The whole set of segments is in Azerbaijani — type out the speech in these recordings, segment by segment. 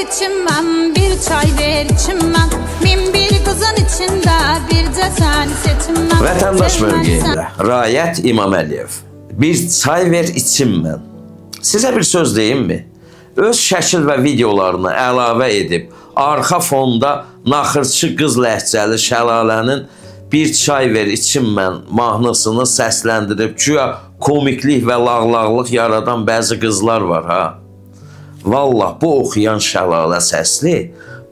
içinmem, bir çay ver içinmem. Min bir kızın içinde bir de seni seçinmem. Vətəndaş mövqeyində Rayət İmaməliyev. Bir çay ver içinməm. Sizə bir söz deyim mi? Öz şəkil və videolarını əlavə edib, arxa fonda naxırçı qız ləhcəli Şəlalənin bir çay ver içinmən mahnısını səsləndirib, güya komiklik və lağlaqlıq yaradan bəzi qızlar var ha. Vallah bu oxuyan Şəlalə səsli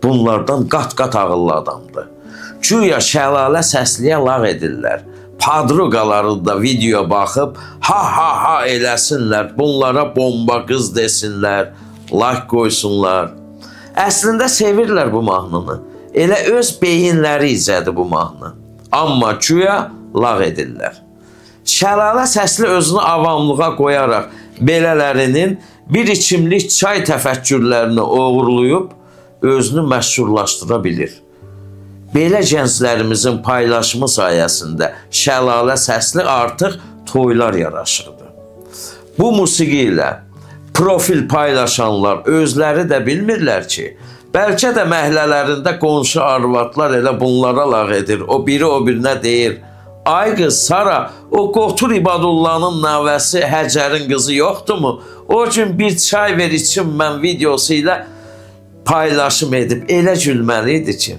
bunlardan qat-qat ağıllı adamdır. Güya Şəlalə səsliyə lağ edirlər. Padruqalarında video baxıb ha eləsinlər, bunlara bomba qız desinlər, like qoysunlar. Əslində sevirlər bu mahnını. Elə öz beyinləri izlədi bu mahnı. Amma güya lağ edirlər. Şəlalə səsli özünü avamlığa qoyaraq belələrinin bir içimlik çay təfəkkürlərini uğurlayıb özünü məşhurlaşdıra bilir. Belə gənclərimizin paylaşımı sayəsində Şəlalə səsli artıq toylar yaraşırdı. Bu musiqi ilə profil paylaşanlar özləri də bilmirlər ki, bəlkə də məhəllələrində qonşu arvadlar elə bunlara lağ edir. O biri o birinə deyir, ay qız Sara, o Qotur İbadullah'ın nəvəsi Həcərin qızı yoxdurmu? O gün bir çay ver içinmən videosu ilə paylaşım edib elə gülməli idi ki,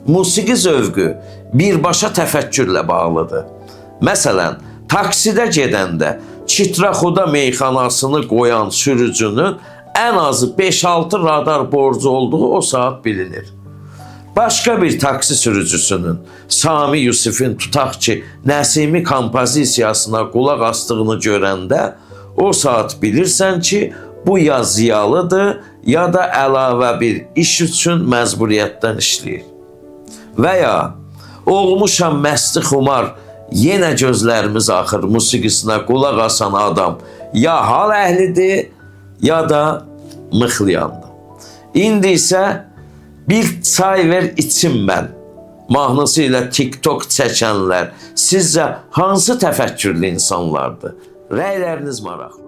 musiqi zövqü birbaşa təfəkkürlə bağlıdır. Məsələn, taksidə gedəndə Çitraxuda meyxanasını qoyan sürücünün ən azı 5-6 radar borcu olduğu o saat bilinir. Başqa bir taksi sürücüsünün Sami Yusif'in tutaq ki, Nəsimi kompozisiyasına qulaq astığını görəndə o saat bilirsən ki, bu ya ziyalıdır, ya da əlavə bir iş üçün məcburiyyətdən işləyir. Və ya olmuşam məsti xumar, yenə gözlərimiz axır musiqisinə qulaq asan adam ya hal əhlidir, ya da mıxlayandır. İndi isə bir çay ver içinmən mahnısı ilə TikTok çəkənlər sizcə hansı təfəkkürlü insanlardır? Rəyləriniz maraqlı.